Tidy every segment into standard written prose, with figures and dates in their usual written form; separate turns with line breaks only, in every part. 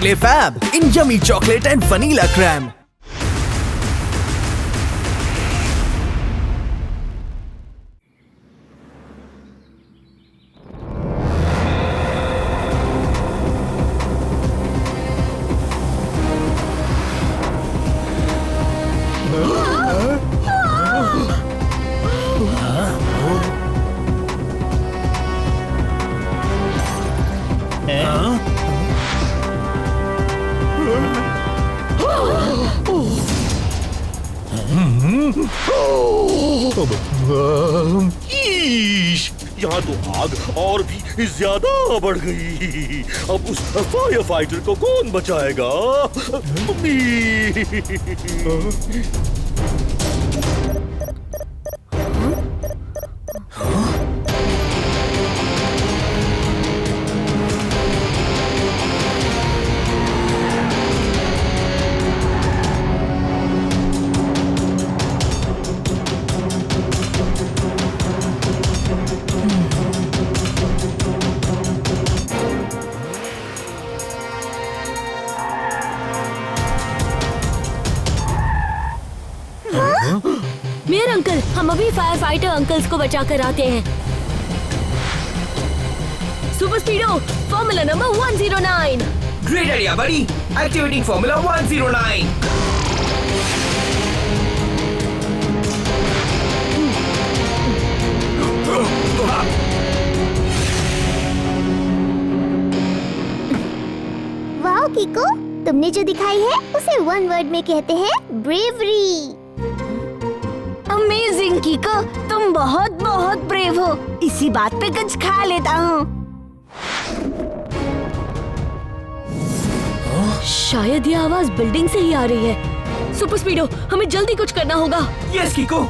Parle Fab in yummy chocolate and vanilla crème.
यहाँ तो आग और भी ज्यादा बढ़ गई। अब उस फायर फाइटर को कौन बचाएगा? मम्मी।
मेयर अंकल, हम अभी फायर फाइटर अंकल्स को बचा कर आते हैं। Super स्पीडो formula number 109।
Great idea, buddy. Activating Formula 109.
वाह कीको, तुमने जो दिखाई है उसे वन वर्ड में कहते हैं ब्रेवरी।
अमेजिंग कीको, तुम बहुत बहुत ब्रेव हो। इसी बात पे कुछ खा लेता हूँ। शायद ये आवाज बिल्डिंग से ही आ रही है। सुपर स्पीडो, हमें जल्दी कुछ करना होगा।
Yes, Kiko.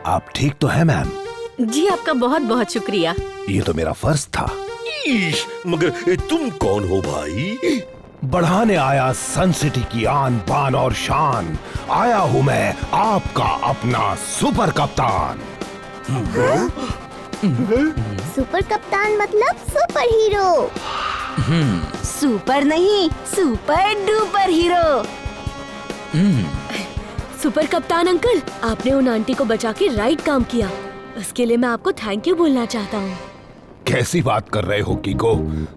आप ठीक तो है मैम?
जी आपका बहुत बहुत शुक्रिया।
ये तो मेरा फर्ज था।
मगर तुम कौन हो भाई?
बढ़ाने आया सन सिटी की आन बान और शान। आया हूँ मैं आपका अपना सुपर कप्तान।
सुपर कप्तान मतलब सुपर हीरो।
सुपर नहीं, सुपर डुपर हीरो। सुपर कप्तान अंकल, आपने उन आंटी को बचा के राइट काम किया। उसके लिए मैं आपको थैंक यू बोलना चाहता हूँ।
कैसी बात कर रहे हो कीको?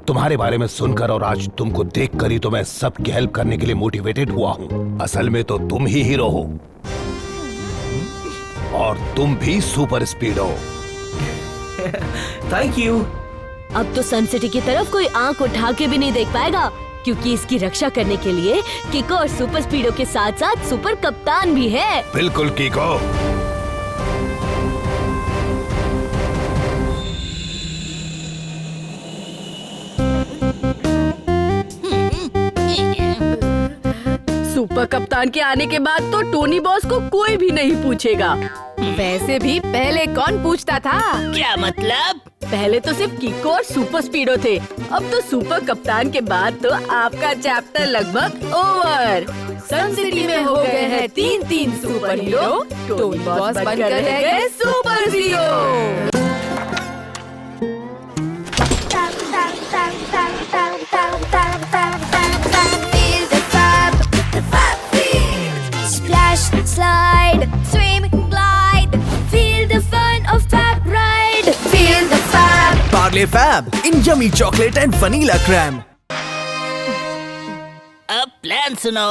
तुम्हारे बारे में सुनकर और आज तुमको देखकर ही तो मैं सबकी हेल्प करने के लिए मोटिवेटेड हुआ हूँ। असल में तो तुम ही हीरो हो और तुम भी सुपर स्पीड हो।
Thank you.
अब तो सन सिटी की तरफ कोई आंख उठा के भी नहीं देख पाएगा, क्योंकि इसकी रक्षा करने के लिए किको और सुपर स्पीडो के साथ साथ सुपर कप्तान भी है।
बिल्कुल कीको।
सुपर कप्तान के आने के बाद तो टोनी बॉस को कोई भी नहीं पूछेगा। वैसे भी पहले कौन पूछता था?
क्या मतलब?
पहले तो सिर्फ किको और सुपर स्पीडो थे। अब तो सुपर कप्तान के बाद तो आपका चैप्टर लगभग ओवर। सन सिटी में हो गए हैं तीन सुपर हीरो। टोनी बॉस बनकर रह गए super hero.
Slide, swim, glide, feel the fun of Fab ride, feel the Fab.
Parle Fab in yummy chocolate and vanilla crème.
अब प्लान सुनो।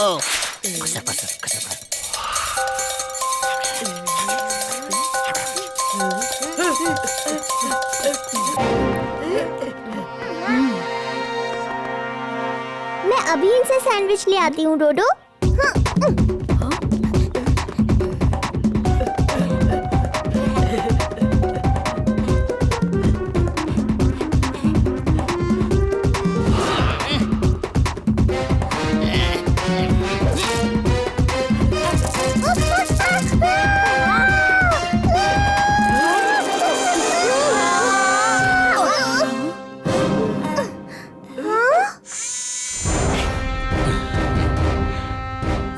मैं अभी इनसे सैंडविच ले आती हूँ डोडो।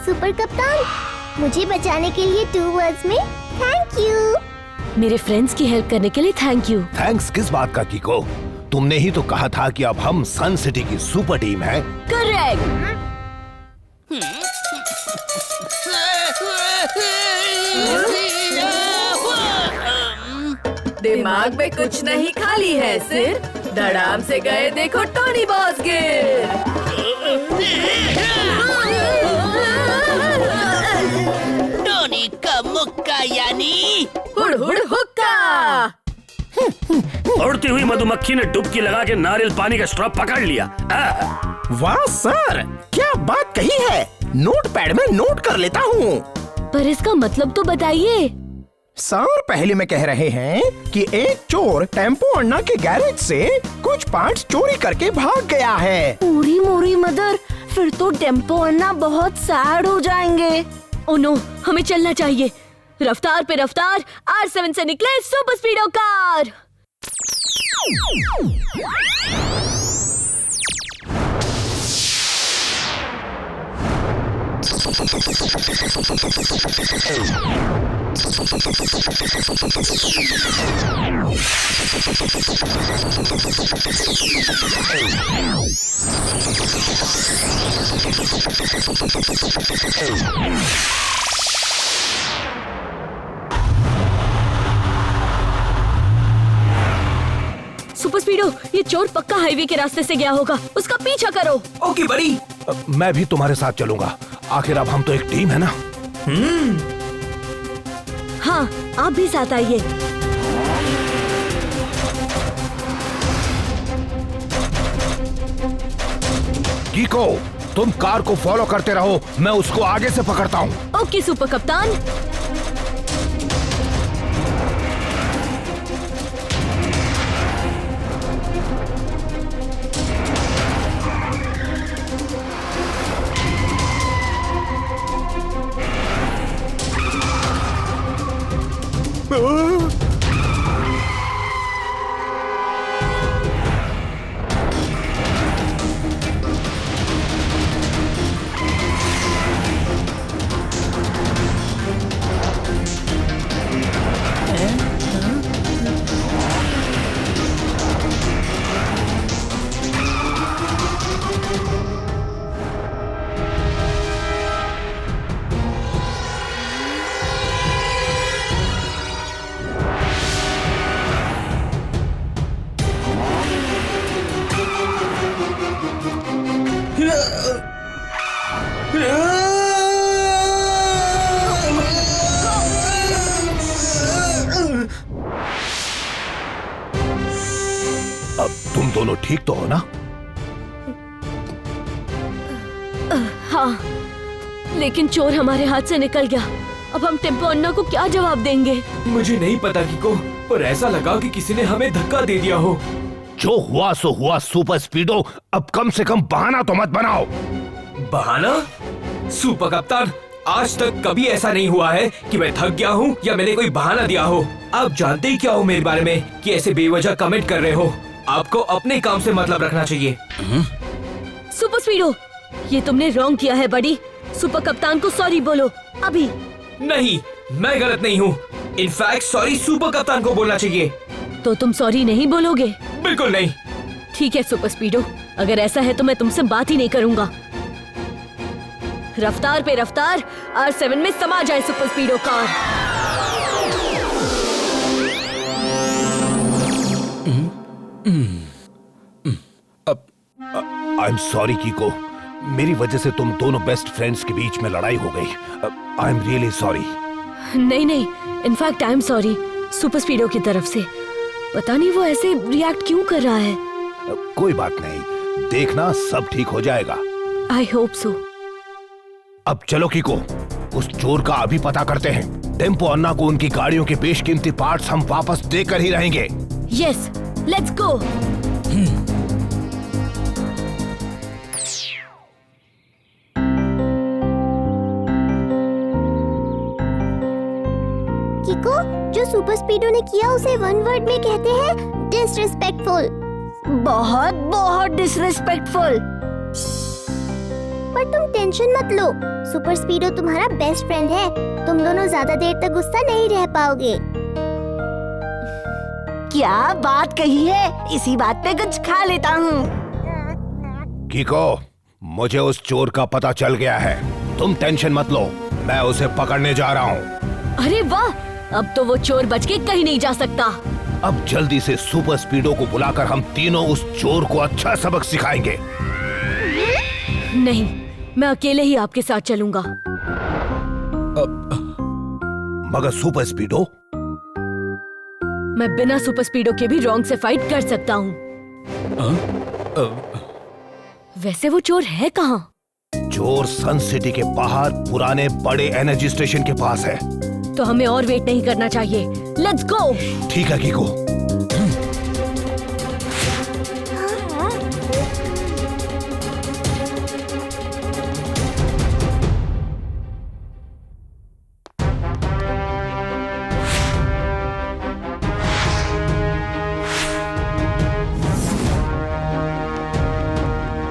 सुपर कप्तान, मुझे बचाने के लिए 2 वर्ड्स में थैंक यू।
मेरे फ्रेंड्स की हेल्प करने के लिए थैंक यू।
थैंक्स किस बात का कीको? तुमने ही तो कहा था कि अब हम सन सिटी की सुपर टीम है।
करेक्ट।
दिमाग में कुछ नहीं खाली है सिर, धड़ाम से गए देखो टोनी बॉस गिर।
टोनी का मुक्का यानी
हुड़ हुड़ हुक्का।
उड़ती हुई मधुमक्खी ने डुबकी लगा के नारियल पानी का स्ट्रॉ पकड़ लिया।
वाह सर, क्या बात कही है। नोटपैड में नोट कर लेता हूँ।
पर इसका मतलब तो बताइए।
सर, पहले में कह रहे हैं कि एक चोर टेम्पो अन्ना के गैरेज से कुछ पार्ट्स चोरी करके भाग गया है।
पूरी मोरी मदर, फिर तो टेम्पो अन्ना बहुत सैड हो जाएंगे। ओ नो, हमें चलना चाहिए। रफ्तार पे रफ्तार, R7 से निकले सुपर स्पीडो कार। सुपर स्पीडो, ये चोर पक्का हाईवे के रास्ते से गया होगा, उसका पीछा करो।
ओके बड़ी।
मैं भी तुम्हारे साथ चलूंगा, आखिर अब हम तो एक टीम है ना।
हाँ, आप भी साथ आइए।
कीको, तुम कार को फॉलो करते रहो, मैं उसको आगे से पकड़ता हूँ।
ओके सुपर कप्तान।
अब तुम दोनों ठीक तो हो ना?
हाँ, लेकिन चोर हमारे हाथ से निकल गया। अब हम टेम्पो अन्ना को क्या जवाब देंगे?
मुझे नहीं पता कीको, पर ऐसा लगा कि किसी ने हमें धक्का दे दिया हो।
जो हुआ सो हुआ सुपर स्पीडो, अब कम से कम बहाना तो मत बनाओ।
बहाना? सुपर कप्तान, आज तक कभी ऐसा नहीं हुआ है कि मैं थक गया हूँ या मैंने कोई बहाना दिया हो। आप जानते ही क्या हो मेरे बारे में कि ऐसे बेवजह कमेंट कर रहे हो। आपको अपने काम से मतलब रखना चाहिए।
सुपर स्पीडो, ये तुमने रॉन्ग किया है बड़ी। सुपर कप्तान को सॉरी बोलो अभी।
नहीं, मैं गलत नहीं हूँ। इनफैक्ट सॉरी सुपर कप्तान को बोलना चाहिए।
तो तुम सॉरी नहीं बोलोगे?
बिल्कुल नहीं।
ठीक है सुपर स्पीडो, अगर ऐसा है तो मैं तुमसे बात ही नहीं करूंगा। रफ्तार पे रफ्तार, R7 में समा जाए super Speedo car.
I am sorry Kicko, मेरी वजह से तुम दोनों बेस्ट फ्रेंड्स के बीच में लड़ाई हो गई। I am really sorry.
नहीं नहीं, in fact I am sorry super Speedo की तरफ से। पता नहीं वो ऐसे रिएक्ट क्यों कर रहा है।
कोई बात नहीं, देखना सब ठीक हो जाएगा।
I hope so.
अब चलो कीको, उस चोर का अभी पता करते हैं। टेम्पो अन्ना को उनकी गाड़ियों के बेशकीमती पार्ट्स हम वापस देकर ही रहेंगे।
Yes, let's go.
किको, जो सुपर स्पीडो ने किया उसे वन वर्ड में कहते हैं डिसरिस्पेक्टफुल।
बहुत बहुत डिसरिस्पेक्टफुल।
पर तुम टेंशन मत लो, सुपर स्पीडो तुम्हारा बेस्ट फ्रेंड है। तुम दोनों ज्यादा देर तक गुस्सा नहीं रह पाओगे।
क्या बात कही है, इसी बात पे कुछ खा लेता हूँ।
कीको, मुझे उस चोर का पता चल गया है। तुम टेंशन मत लो, मैं उसे पकड़ने जा रहा हूँ।
अरे वाह, अब तो वो चोर बच के कहीं नहीं जा सकता।
अब जल्दी से सुपर स्पीडो को बुलाकर हम तीनों उस चोर को अच्छा सबक सिखाएंगे।
नहीं, मैं अकेले ही आपके साथ चलूंगा।
मगर सुपर स्पीडो?
मैं बिना सुपर स्पीडो के भी रॉन्ग से फाइट कर सकता हूँ। वैसे वो चोर है कहाँ?
चोर सन सिटी के बाहर पुराने बड़े एनर्जी स्टेशन के पास है।
तो हमें और वेट नहीं करना चाहिए। Let's go.
ठीक है कीको।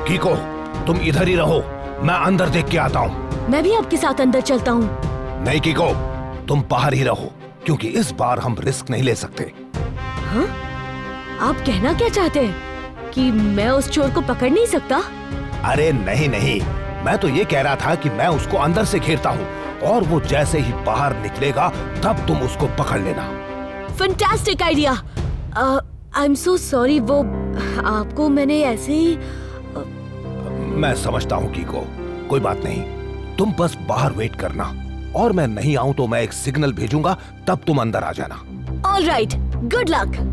कीको, तुम इधर ही रहो, मैं अंदर देख के आता हूँ।
मैं भी आपके साथ अंदर चलता हूँ।
नहीं कीको, तुम बाहर ही रहो, क्योंकि इस बार हम रिस्क नहीं ले सकते।
हाँ? आप कहना क्या चाहते हैं कि मैं उस चोर को पकड़ नहीं सकता?
अरे नहीं नहीं, मैं तो ये कह रहा था कि मैं उसको अंदर से घेरता हूँ और वो जैसे ही बाहर निकलेगा तब तुम उसको पकड़ लेना।
Fantastic idea. I am so sorry, वो आपको मैंने ऐसे ही।
मैं समझता हूँ कीको, कोई बात नहीं, तुम बस बाहर वेट करना और मैं नहीं आऊं तो मैं एक सिग्नल भेजूंगा, तब तुम अंदर आ जाना।
All right, good luck.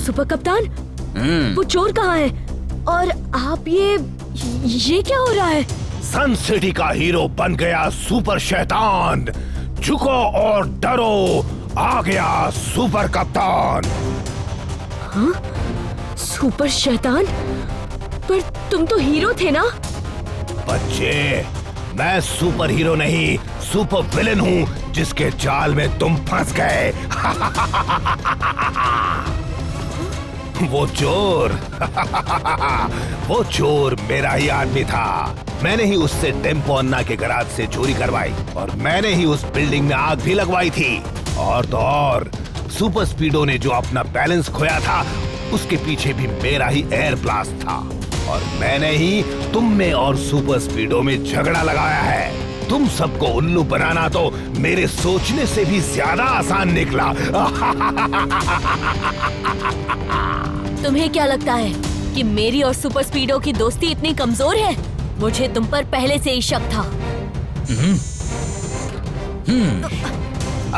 Super कप्तान, वो चोर कहाँ है? और आप ये क्या हो रहा है?
सन सिटी का हीरो बन गया सुपर शैतान। झुको और डरो, आ गया सुपर कप्तान।
हाँ? सुपर शैतान? पर तुम तो हीरो थे ना?
बच्चे, मैं सुपर हीरो नहीं, सुपर विलेन हूँ जिसके जाल में तुम फंस गए। वो चोर मेरा ही आदमी था। मैंने ही उससे टेम्पो अन्ना के गराज से चोरी करवाई और मैंने ही उस बिल्डिंग में आग भी लगवाई थी। और तो और, सुपर स्पीडो ने जो अपना बैलेंस खोया था उसके पीछे भी मेरा ही एयर ब्लास्ट था। और मैंने ही तुम में और सुपर स्पीडो में झगड़ा लगाया है। तुम सबको उल्लू बनाना तो मेरे सोचने से भी ज्यादा आसान निकला।
तुम्हें क्या लगता है कि मेरी और सुपर स्पीडो की दोस्ती इतनी कमजोर है? मुझे तुम पर पहले से ही शक था।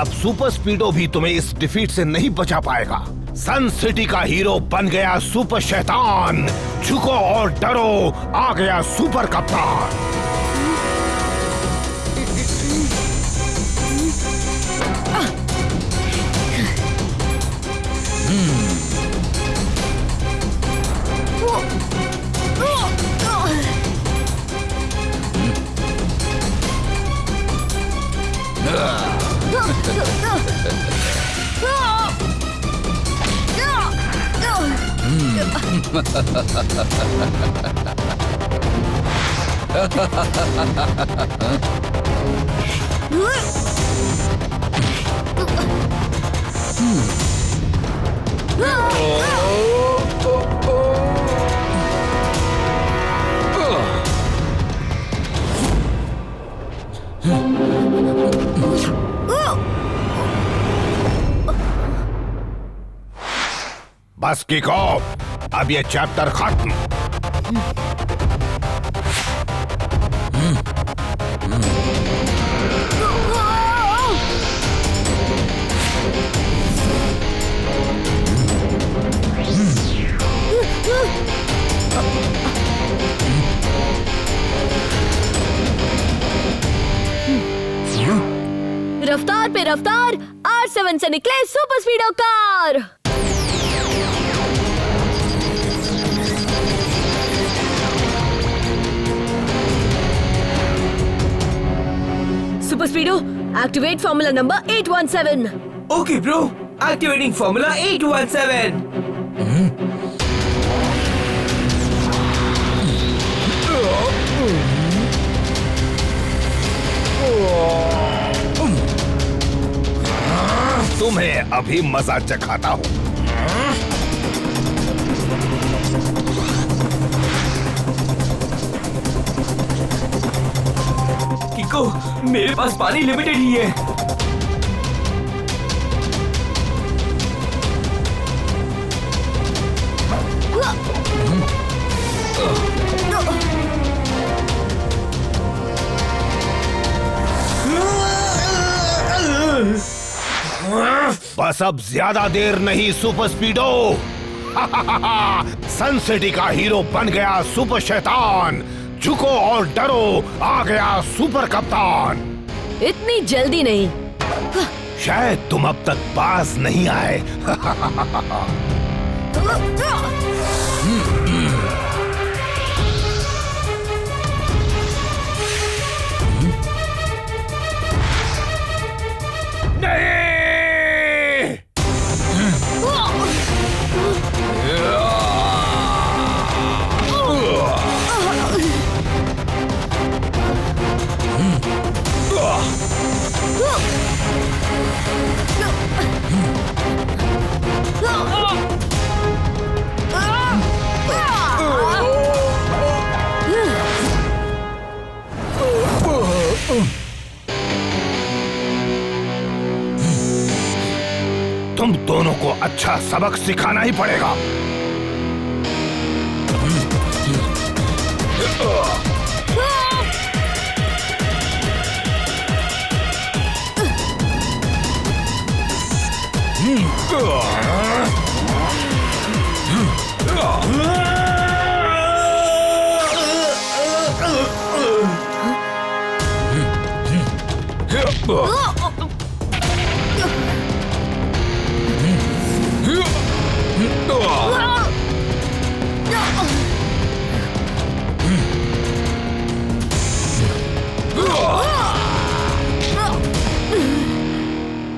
अब सुपर स्पीडो भी तुम्हें इस डिफीट से नहीं बचा पाएगा। सन सिटी का हीरो बन गया सुपर शैतान। झुको और डरो, आ गया सुपर कप्तान। बस किको, अब ये चैप्टर खत्म।
रफ्तार पे रफ्तार, R7 से निकले super Speedo car. Super Speedo, activate formula number 817।
Okay bro, activating formula 817।
तुम्हें अभी मजा चखाता हूँ।
किको, मेरे पास पानी लिमिटेड ही है।
बस अब ज्यादा देर नहीं सुपर स्पीडो। सन सिटी का हीरो बन गया सुपर शैतान। झुको और डरो, आ गया सुपर कप्तान।
इतनी जल्दी नहीं।
शायद तुम अब तक पास नहीं आए। तुम दोनों को अच्छा सबक सिखाना ही पड़ेगा।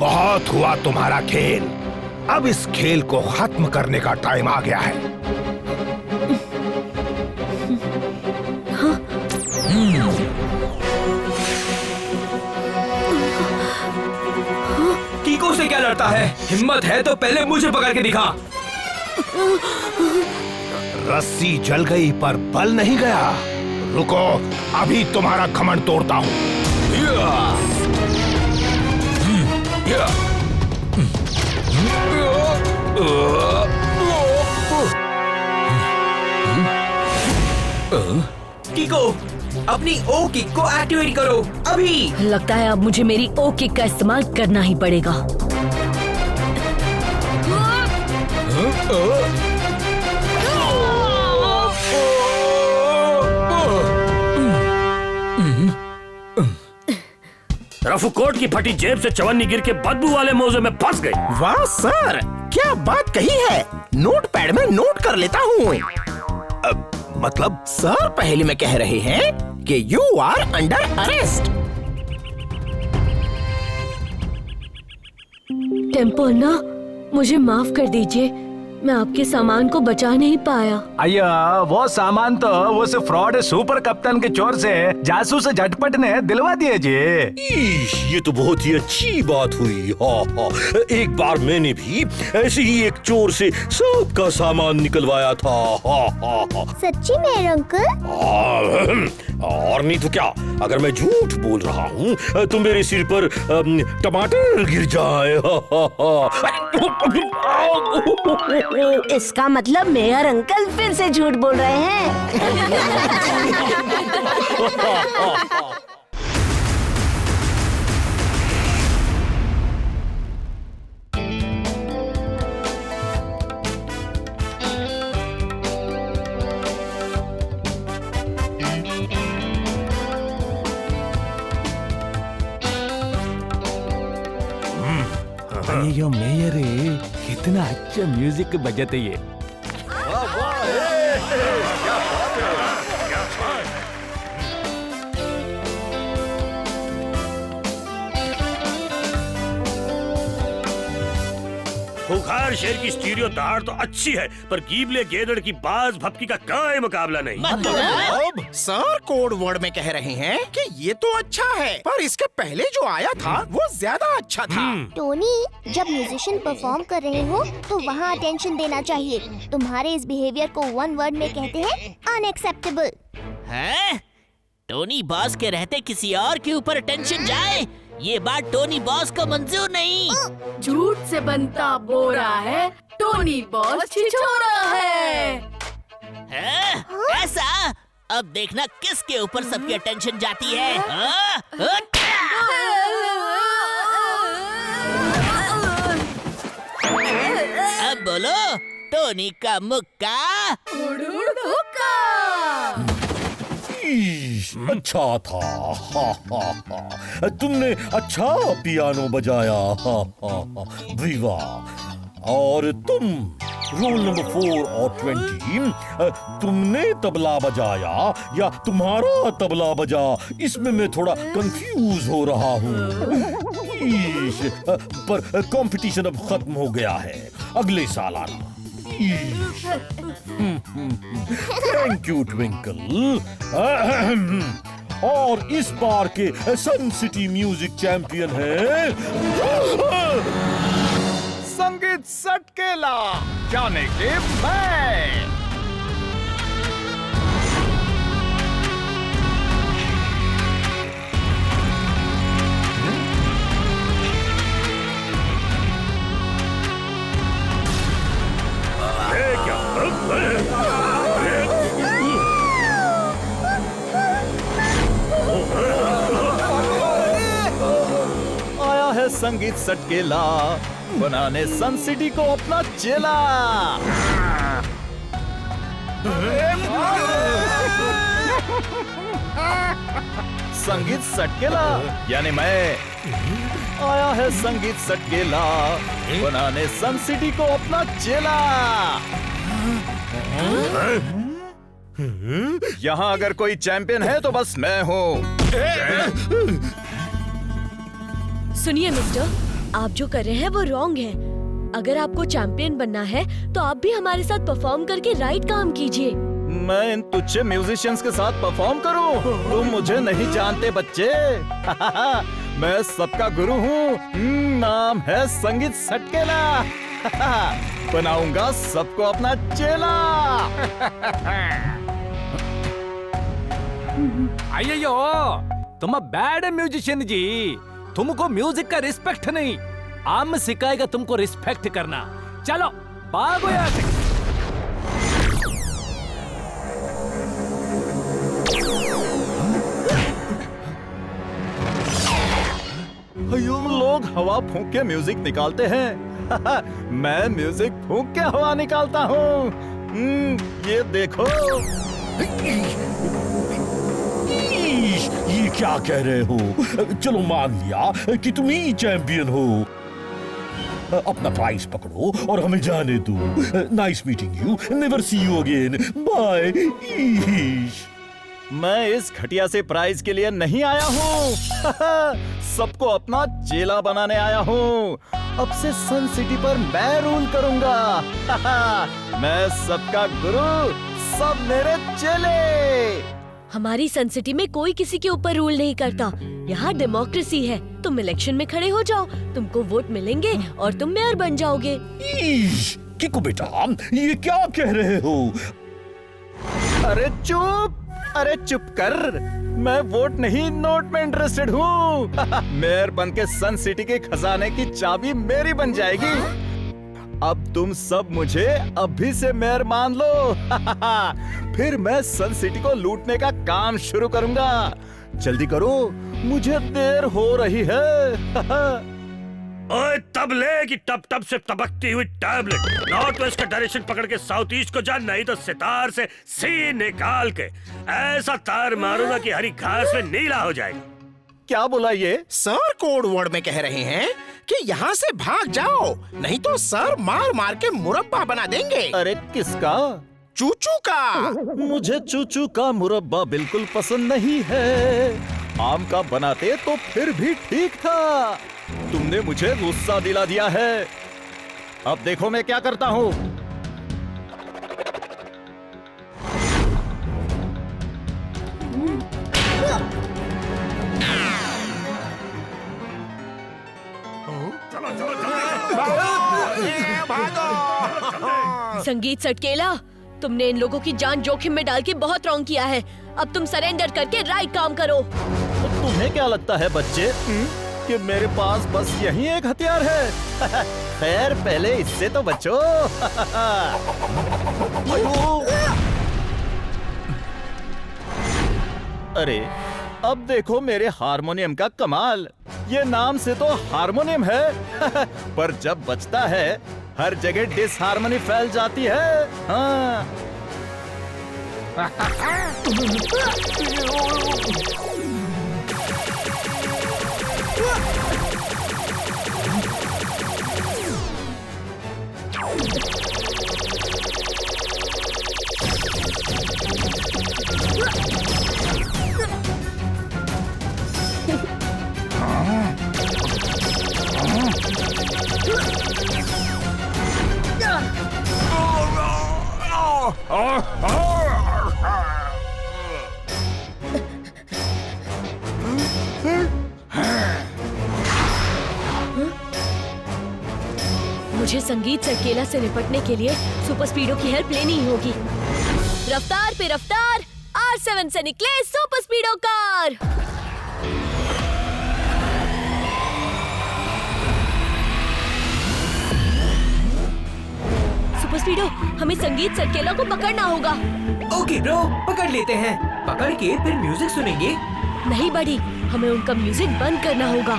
बहुत हुआ तुम्हारा खेल। अब इस खेल को खत्म करने का टाइम आ गया है।
कीको से क्या लड़ता है? हिम्मत है तो पहले मुझे पकड़ के दिखा।
रस्सी जल गई पर बल नहीं गया। रुको, अभी तुम्हारा घमंड तोड़ता हूँ।
कीको, अपनी ओ किक को एक्टिवेट करो अभी।
लगता है अब मुझे मेरी ओ किक का इस्तेमाल करना ही पड़ेगा।
रफू कोट की फटी जेब से चवन्नी गिर के बदबू वाले मोजे में फंस गई।
वाह सर, क्या बात कही है। नोट पैड में नोट कर लेता हूँ।
मतलब
सर पहले में कह रहे हैं कि you are under arrest.
Tempo Anna, मुझे माफ कर दीजिए। मैं आपके सामान को बचा नहीं पाया।
अय्या वो सामान तो वो सिर्फ फ्रॉड सुपर कप्तान के चोर से जासूस झटपट ने दिलवा दिए जी।
ये तो बहुत ही अच्छी बात हुई। हाँ हाँ, एक बार मैंने भी ऐसे ही एक चोर से सबका सामान निकलवाया था। हाँ हाँ हाँ।
सच्ची में अंकल?
और नहीं तो क्या, अगर मैं झूठ बोल रहा हूँ तो मेरे सिर पर टमाटर गिर जाए।
इसका मतलब मेयर अंकल फिर से झूठ बोल रहे हैं।
ये मेयर कितना अच्छा म्यूजिक बजाते ये।
खूंखार शेर की स्टीरियो दाढ़ तो अच्छी है, पर कीबले गेदड़ की बाज भपकी का कोई मुकाबला नहीं।
मतलब सर कोड वर्ड में कह रहे हैं कि ये तो अच्छा है, पर इसके पहले जो आया था वो ज्यादा अच्छा था।
टोनी, जब म्यूजिशियन परफॉर्म कर रहे हो तो वहाँ अटेंशन देना चाहिए। तुम्हारे इस बिहेवियर को वन वर्ड में कहते हैं अनएक्सेप्टेबल।
हैं? टोनी बॉस के रहते किसी और के ऊपर अटेंशन जाए, ये बात टोनी बॉस को मंजूर नहीं।
झूठ से बनता बोरा है, टोनी बॉस छिछोरा है।
हैं? ऐसा? अब देखना किसके ऊपर सबकी अटेंशन जाती है। हाँ? अब बोलो, टोनी का मुक्का
अच्छा था। हाँ हाँ हाँ, तुमने अच्छा पियानो बजाया। हाँ हाँ हाँ, विवाह। और तुम रोल नंबर 4 और 20, तुमने तबला बजाया या तुम्हारा तबला बजा, इसमें मैं थोड़ा कंफ्यूज हो रहा हूँ। पर कंपटीशन अब खत्म हो गया है, अगले साल आना। Thank you twinkle. और इस बार के सन सिटी म्यूजिक चैंपियन है
संगीत सटकेला, जाने के मैं। आया है संगीत सटकेला, बनाने सन सिटी को अपना चेला। संगीत सटकेला यानी मैं। आया है संगीत सटकेला, बनाने सन सिटी को अपना चेला। यहाँ अगर कोई चैंपियन है तो बस मैं हूँ।
सुनिए मिस्टर, आप जो कर रहे हैं वो रॉन्ग है। अगर आपको चैंपियन बनना है तो आप भी हमारे साथ परफॉर्म करके राइट काम कीजिए।
मैं इन तुच्छे म्यूजिशियंस के साथ परफॉर्म करूं? तुम मुझे नहीं जानते बच्चे। मैं सबका गुरु हूँ, नाम है संगीत सटकेला। बनाऊंगा सबको अपना चेला। अय्यो, तुम बैड म्यूजिशियन जी। तुमको म्यूजिक का रिस्पेक्ट नहीं, आम सिखाएगा तुमको रिस्पेक्ट करना। चलो भागो यहाँ से। लोग हवा फूंक के म्यूजिक निकालते हैं। मैं म्यूजिक फूंक के हवा निकालता हूँ। ये देखो।
ये क्या कह रहे हो? चलो मान लिया कि तुम ही चैंपियन हो। अपना प्राइज पकड़ो और हमें जाने दो। Nice meeting you, never see you again, bye.
मैं इस घटिया से प्राइज के लिए नहीं आया हूँ। सबको अपना चेला बनाने आया हूँ। अब से सन सिटी पर मैं रूल करूंगा। मैं सबका गुरु, सब मेरे चेले।
हमारी सन सिटी में कोई किसी के ऊपर रूल नहीं करता। यहाँ डेमोक्रेसी है। तुम इलेक्शन में खड़े हो जाओ, तुमको वोट मिलेंगे और तुम मेयर बन जाओगे।
किको बेटा, ये क्या कह रहे हो?
अरे चुप कर। मैं वोट नहीं, नोट में इंटरेस्टेड हूँ। मेयर बन के सन सिटी के खजाने की चाबी मेरी बन जाएगी। अब तुम सब मुझे अभी से मेयर मान लो। फिर मैं सन सिटी को लूटने का काम शुरू करूंगा। जल्दी करो, मुझे देर हो रही है।
ओए तबले की टप से तबकती हुई टैबलेट, नॉर्थ वेस्ट का डायरेक्शन पकड़ के साउथ ईस्ट को जा, नहीं तो सितार से सी निकाल के ऐसा तार मारूंगा कि हरी घास में नीला हो जाएगा।
क्या बोला ये?
सर कोड वर्ड में कह रहे हैं कि यहाँ से भाग जाओ, नहीं तो सर मार मार के मुरब्बा बना देंगे।
अरे किसका?
चूचू का।
मुझे चूचू का मुरब्बा बिल्कुल पसंद नहीं है। आम का बनाते तो फिर भी ठीक था। तुमने मुझे गुस्सा दिला दिया है। अब देखो मैं क्या करता हूँ।
संगीत सटकेला, तुमने इन लोगों की जान जोखिम में डाल के बहुत रॉन्ग किया है। अब तुम सरेंडर करके राइट काम करो।
तुम्हें क्या लगता है बच्चे कि मेरे पास बस यही एक हथियार है? खैर पहले इससे तो बचो। अरे अब देखो मेरे हारमोनियम का कमाल। ये नाम से तो हारमोनियम है, पर जब बजता है हर जगह डिसहार्मनी फैल जाती है। हाँ।
मुझे संगीत सटकेला से निपटने के लिए सुपर स्पीडो की हेल्प लेनी ही होगी। रफ्तार पे रफ्तार, R7 से निकले सुपर स्पीडो कार। सुपर स्पीडो, हमें संगीत सटकेला को पकड़ना होगा।
ओके ब्रो, पकड़ लेते हैं। पकड़ के फिर म्यूजिक सुनेंगे।
नहीं बड़ी, हमें उनका म्यूजिक बंद करना होगा।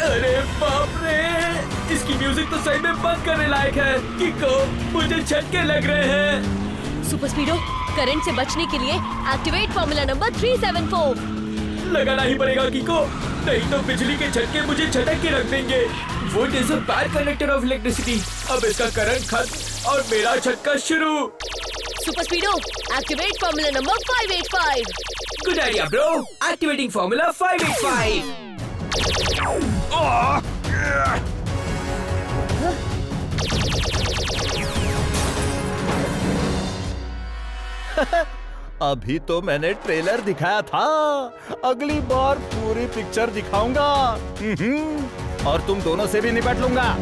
अरे बाप रे, इसकी म्यूजिक तो सही में बंद करने लायक है। किको, मुझे झटके लग रहे हैं।
सुपर स्पीडो, करंट से बचने के लिए एक्टिवेट फॉर्मूला नंबर 374
लगाना ही पड़ेगा किको, नहीं तो बिजली के झटके मुझे झटक के रख देंगे। Volt is a bad conductor of electricity. अब इसका करंट खत्म और मेरा झटका शुरू।
Super Speedo, activate formula number 585।
Good idea bro, activating formula 585।
अभी तो मैंने ट्रेलर दिखाया था, अगली बार पूरी पिक्चर दिखाऊंगा। और तुम दोनों से भी निपट लूंगा।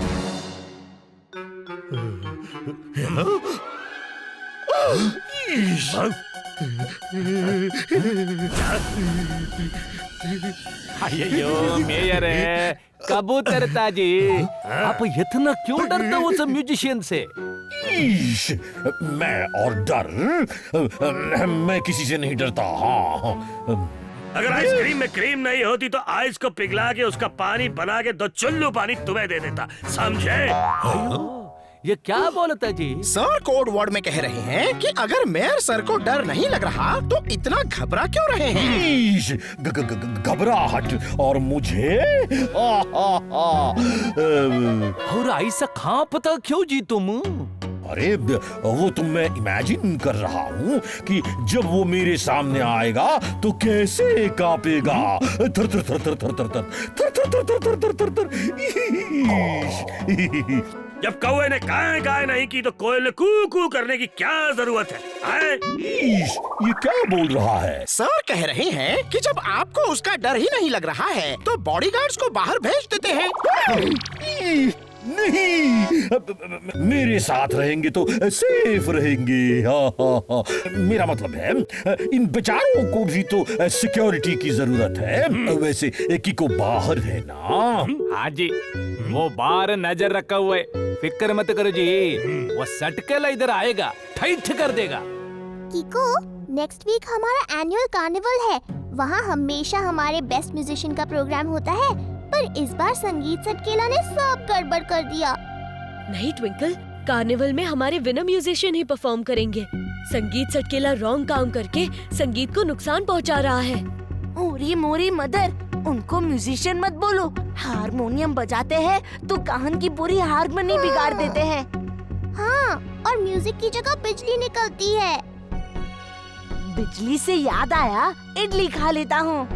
ಅಯ್ಯಯ್ಯೋ ಮೇಯರೇ, कबूतर ताजी, आप इतना क्यों डरते हो उस म्यूजिशियन से?
मैं और डर, मैं किसी से नहीं डरता। हाँ,
अगर आइसक्रीम में क्रीम नहीं होती तो आइस को पिघला के उसका पानी बना के 2 चुल्लू पानी तुम्हें दे देता, समझे?
ये क्या बोलता जी?
सर कोड वर्ड में कह रहे हैं कि अगर मेयर सर को डर नहीं लग रहा तो इतना घबरा क्यों रहे हैं?
घबराहट और मुझे
और ऐसा कहाँ पता क्यों जी तुम?
अरे वो तो मैं इमेजिन कर रहा हूँ कि जब वो मेरे सामने आएगा तो कैसे कांपेगा। थर थर थर थर थर थर थर थर थर थर थर थर थर।
जब कौवे ने काए काए नहीं की तो कोयल ने कू कू करने की क्या जरूरत है?
ये क्या बोल रहा है?
सर कह रहे हैं कि जब आपको उसका डर ही नहीं लग रहा है तो बॉडीगार्ड्स को बाहर भेज देते हैं।
नहीं, मेरे साथ रहेंगे तो सेफ रहेंगे। हाँ हाँ हाँ, मेरा मतलब है इन बेचारों को भी तो सिक्योरिटी की जरूरत है। वैसे किको बाहर है ना?
हाँ जी, वो बाहर नजर रखा हुआ है, फिक्र मत करो जी, वो सटकेला इधर आएगा, ठैठ कर देगा।
किको, नेक्स्ट वीक हमारा एनुअल कार्निवल है। वहाँ हमेशा हमारे बेस्ट म्यूजिशियन का प्रोग्राम होता है, पर इस बार संगीत सटकेला ने सब गड़बड़ कर दिया।
नहीं ट्विंकल, कार्निवल में हमारे विनर म्यूजिशियन ही परफॉर्म करेंगे। संगीत सटकेला रॉन्ग काम करके संगीत को नुकसान पहुंचा रहा है।
ओरी मोरी मदर, उनको म्यूजिशियन मत बोलो। हारमोनियम बजाते हैं तो कान की पूरी हारमोनी बिगाड़ देते हैं।
हाँ, और म्यूजिक की जगह बिजली निकलती है।
बिजली से याद आया, इडली खा लेता हूँ।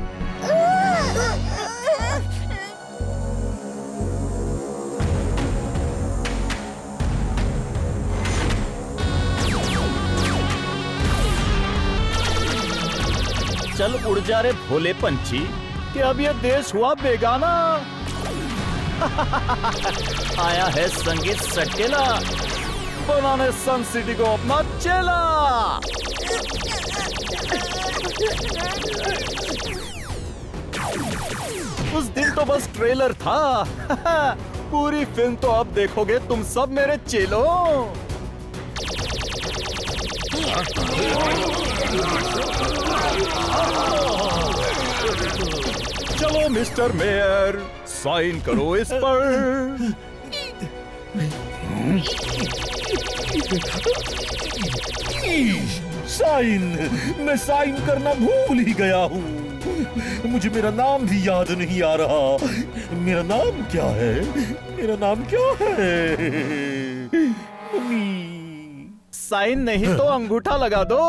चल उड़ जा रे भोले पंछी, कि अब ये देश हुआ बेगाना। आया है संगीत सटकेला, बनाने सन सिटी को अपना चेला। उस दिन तो बस ट्रेलर था, पूरी फिल्म तो अब देखोगे तुम सब मेरे चेलों। चलो मिस्टर मेयर, साइन करो इस पर।
साइन? मैं साइन करना भूल ही गया हूँ। मुझे मेरा नाम भी याद नहीं आ रहा। मेरा नाम क्या है? मेरा नाम क्या है?
साइन नहीं तो अंगूठा लगा दो।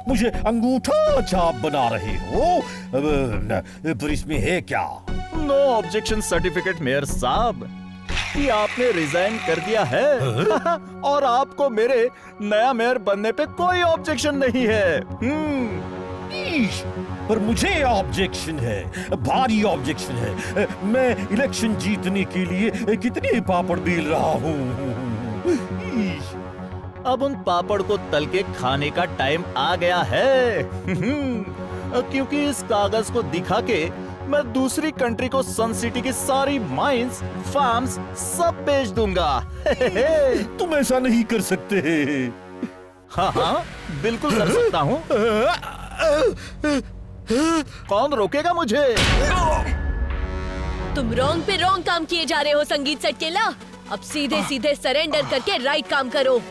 मुझे अंगूठा छाप बना रहे हो? पर इसमें है क्या?
नो ऑब्जेक्शन सर्टिफिकेट मेयर साहब, कि आपने रिजाइन कर दिया है। और आपको मेरे नया मेयर बनने पे कोई ऑब्जेक्शन नहीं है।
पर मुझे ऑब्जेक्शन है, भारी ऑब्जेक्शन है। मैं इलेक्शन जीतने के लिए कितने पापड़ बेल रहा हूँ।
अब उन पापड़ को तल के खाने का टाइम आ गया है। क्योंकि इस कागज को दिखा के मैं दूसरी कंट्री को सन सिटी की सारी माइंस, फार्म्स सब बेच दूंगा।
तुम ऐसा नहीं कर सकते।
हाँ हाँ, बिल्कुल कर सकता हूँ। कौन रोकेगा मुझे?
तुम रॉन्ग पे रॉन्ग काम किए जा रहे हो संगीत सटकेला। अब सीधे सीधे सरेंडर करके राइट काम करो।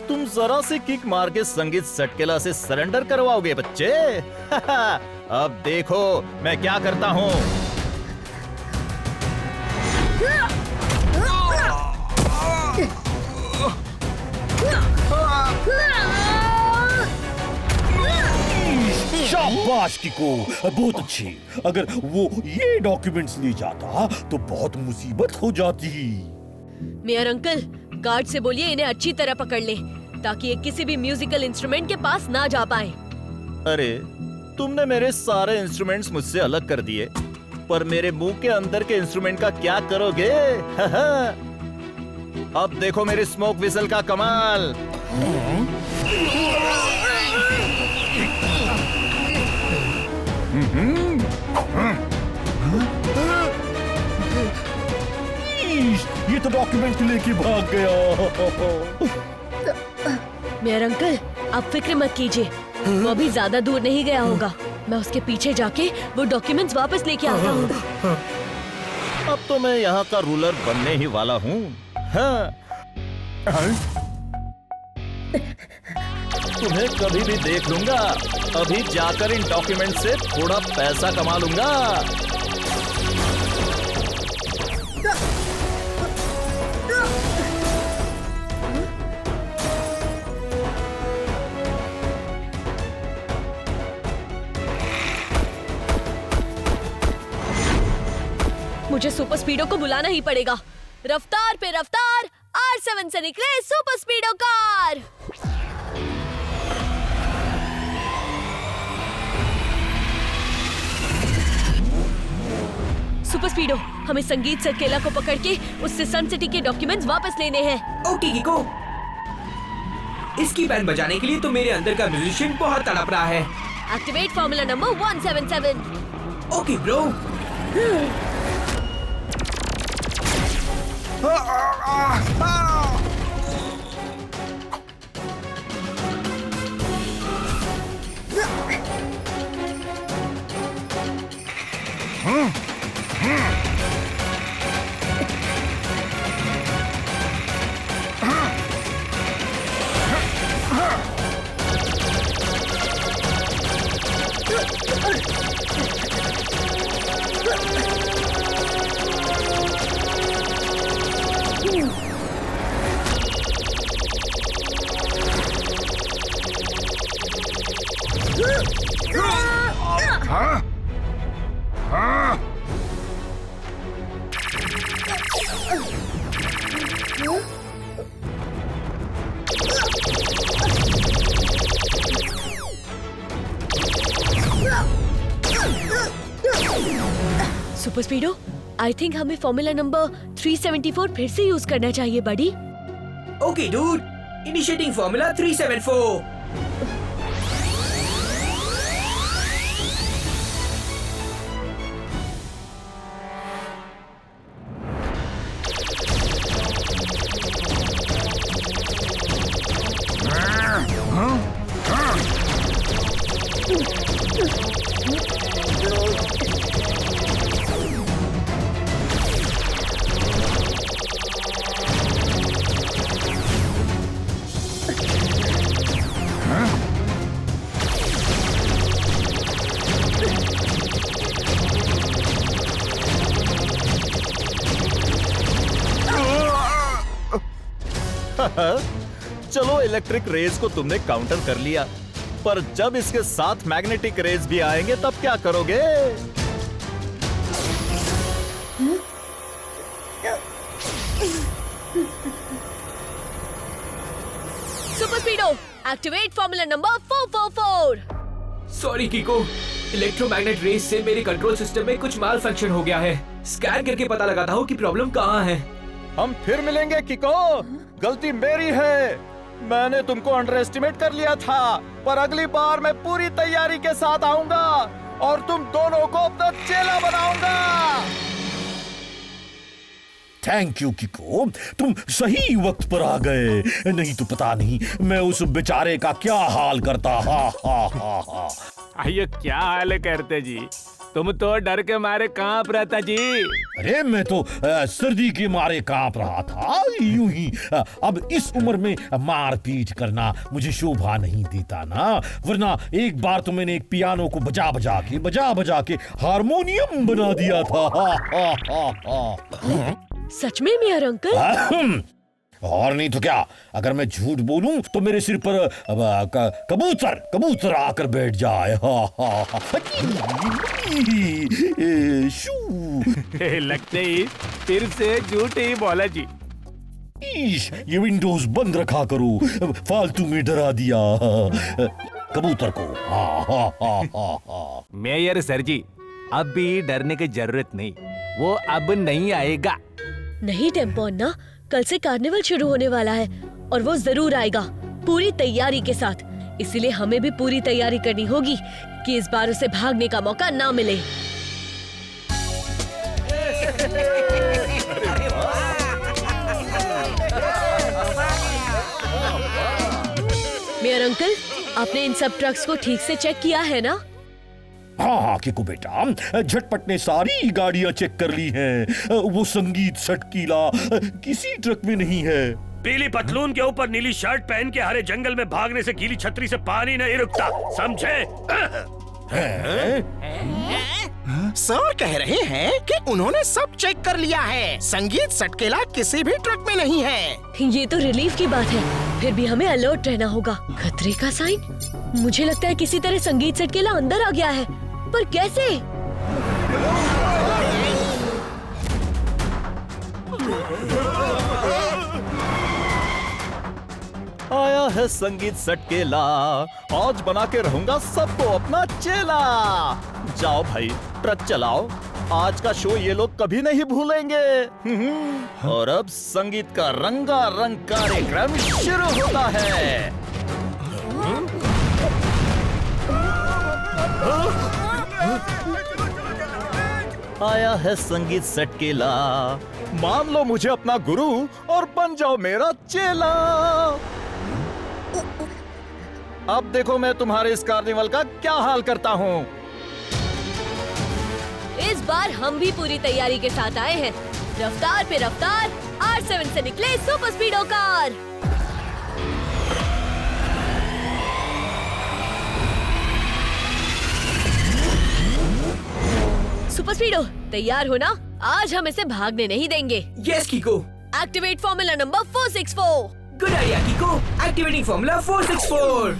तुम जरा सी किक मार के संगीत सटकेला से सरेंडर करवाओगे बच्चे? अब देखो मैं क्या करता हूँ।
शाबाश किको, बहुत अच्छी। अगर वो ये डॉक्यूमेंट्स ले जाता तो बहुत मुसीबत हो जाती।
मेयर अंकल, गार्ड से बोलिए इन्हें अच्छी तरह पकड़ ले, ताकि ये किसी भी म्यूजिकल इंस्ट्रूमेंट के पास ना जा पाए।
अरे, तुमने मेरे सारे इंस्ट्रूमेंट्स मुझसे अलग कर दिए, पर मेरे मुंह के अंदर के इंस्ट्रूमेंट का क्या करोगे? अब देखो मेरे स्मोक विसल का कमाल।
ये तो डॉक्यूमेंट लेके भाग गया।
मेयर अंकल, आप फिक्र मत कीजिए, वो अभी ज्यादा दूर नहीं गया होगा। मैं उसके पीछे जाके वो डॉक्यूमेंट्स वापस लेके आता हूँ।
अब तो मैं यहाँ का रूलर बनने ही वाला हूँ। हाँ। तुम्हें कभी भी देख लूंगा। अभी जाकर इन डॉक्यूमेंट से थोड़ा पैसा कमा लूंगा।
मुझे सुपर स्पीडो को बुलाना ही पड़ेगा। रफ्तार पे रफ्तार, R7 से निकले सुपर स्पीडो कार। सुपर स्पीडो, हमें संगीत सरकेला को पकड़ के उससे सन सिटी के डॉक्यूमेंट्स वापस लेने हैं।
ओके किको, इसकी बैंड बजाने के लिए तो मेरे अंदर का म्यूजिशियन बहुत तड़प रहा है।
Activate formula number 177।
Okay bro.
Super Speedo, I think हमें फॉर्मूला नंबर 374 फिर से यूज करना चाहिए बड़ी।
Okay dude, initiating formula 374।
चलो, इलेक्ट्रिक रेज को तुमने काउंटर कर लिया, पर जब इसके साथ मैग्नेटिक रेज भी आएंगे तब क्या करोगे?
Super Speedo, activate formula number 444।
Sorry किको, electromagnet race से मेरे कंट्रोल सिस्टम में कुछ माल फंक्शन हो गया है। स्कैन करके पता लगाता हूँ कि प्रॉब्लम कहाँ है।
हम फिर मिलेंगे किको, गलती मेरी है। मैंने तुमको अंडर एस्टिमेट कर लिया था, पर अगली बार मैं पूरी तैयारी के साथ आऊंगा और तुम दोनों को अपना चेला बनाऊंगा।
थैंक यू किको, तुम सही वक्त पर आ गए, नहीं तो पता नहीं मैं उस बेचारे का क्या हाल करता। हा हा हा हा।
ये क्या हाल करते जी? तुम तो डर के मारे कांप रहता जी।
अरे मैं तो सर्दी के मारे कांप रहा था यूं ही। अब इस उम्र में मारपीट करना मुझे शोभा नहीं देता ना, वरना एक बार तो मैंने एक पियानो को बजा बजा के हारमोनियम बना दिया था। हा हा हा हा।
सच में मेयर अंकल?
और नहीं तो क्या, अगर मैं झूठ बोलूं तो मेरे सिर पर कबूतर आकर बैठ जाए।
लगते ही फिर से झूठ ही बोला जी।
ये विंडोज बंद रखा करो, फालतू में डरा दिया कबूतर को।
मेयर सर जी, अब भी डरने की जरूरत नहीं, वो अब नहीं आएगा।
नहीं टेम्पो अन्ना, कल से कार्निवल शुरू होने वाला है और वो जरूर आएगा पूरी तैयारी के साथ। इसीलिए हमें भी पूरी तैयारी करनी होगी कि इस बार उसे भागने का मौका ना मिले। मेयर अंकल, आपने इन सब ट्रक्स को ठीक से चेक किया है ना?
हाँ किको बेटा, झटपट ने सारी गाड़ियां चेक कर ली हैं। वो संगीत सटकीला किसी ट्रक में नहीं है।
पीली पतलून के ऊपर नीली शर्ट पहन के हरे जंगल में भागने से गीली छतरी से पानी नहीं रुकता, समझे?
सर कह रहे हैं कि उन्होंने सब चेक कर लिया है, संगीत सटकेला किसी भी ट्रक में नहीं है।
ये तो रिलीफ की बात है, फिर भी हमें अलर्ट रहना होगा। खतरे का साइन? मुझे लगता है किसी तरह संगीत सटकेला अंदर आ गया है, पर कैसे?
आया है संगीत सटकेला, आज बना के रहूंगा सबको अपना चेला। जाओ भाई ट्रक चलाओ, आज का शो ये लोग कभी नहीं भूलेंगे। और अब संगीत का रंगारंग कार्यक्रम शुरू होता है। आया है संगीत सटकेला, मान लो मुझे अपना गुरु और बन जाओ मेरा चेला। अब देखो मैं तुम्हारे इस कार्निवल का क्या हाल करता हूँ।
इस बार हम भी पूरी तैयारी के साथ आए हैं। रफ्तार पे रफ्तार, R7 से निकले सुपर स्पीडो कार। सुपर स्पीडो तैयार हो ना? आज हम इसे भागने नहीं देंगे।
Yes कीको।
Activate formula number 464।
Good idea कीको। Activating formula 464।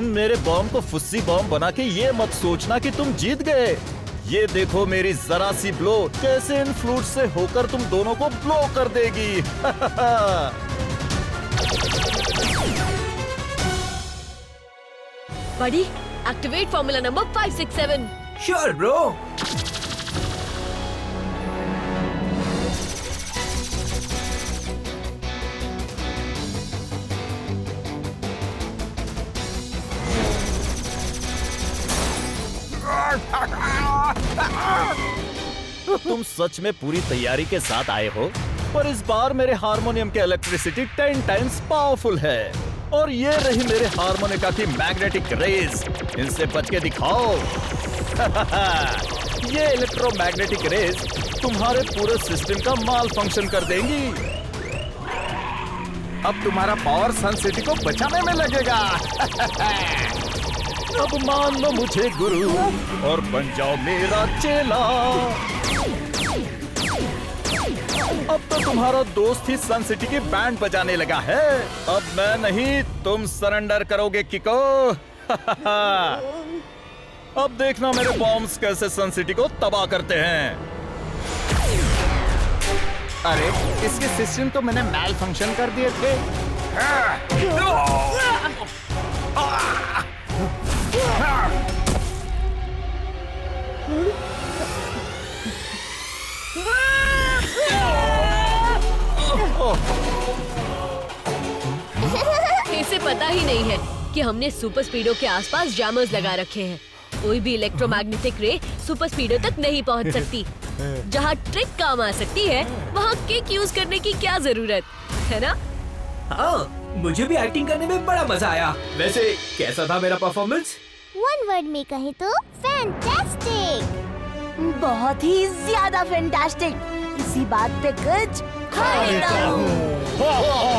मेरे बॉम्ब को फुस्सी बॉम्ब बना के ये मत सोचना कि तुम जीत गए। ये देखो मेरी जरा सी ब्लो कैसे इन फ्लूट से होकर तुम दोनों को ब्लो कर देगी।
बड़ी activate formula number 567।
Sure bro.
तुम सच में पूरी तैयारी के साथ आए हो, पर इस बार मेरे हारमोनियम की इलेक्ट्रिसिटी 10 टाइम्स पावरफुल है। और ये रही मेरे हारमोनिका की मैग्नेटिक रेज, इनसे बच के दिखाओ। ये इलेक्ट्रोमैग्नेटिक रेज तुम्हारे पूरे सिस्टम का माल फंक्शन कर देंगी। अब तुम्हारा पावर सन सिटी को बचाने में लगेगा। अब मान लो मुझे गुरु और बन जाओ मेरा चेला। अब तो तुम्हारा दोस्त ही सन सिटी की बैंड बजाने लगा है। अब मैं नहीं, तुम सरेंडर करोगे किको। अब देखना मेरे बॉम्ब्स कैसे सन सिटी को तबाह करते हैं। अरे इसके सिस्टम तो मैंने मैल फंक्शन कर दिए थे।
इसे पता ही नहीं है कि हमने सुपर स्पीडो के आसपास जैमर्स लगा रखे हैं। कोई भी इलेक्ट्रोमैग्नेटिक रे सुपर स्पीडो तक नहीं पहुंच सकती। जहाँ ट्रिक काम आ सकती है, वहाँ किक यूज करने की क्या जरूरत है ना?
हाँ, मुझे भी एक्टिंग करने में बड़ा मजा आया। वैसे कैसा था मेरा परफॉर्मेंस?
वन वर्ड में कहें तो फैंटास्टिक।
बहुत ही ज्यादा फैंटास्टिक। इसी बात पे कुछ
खरीदा हूँ।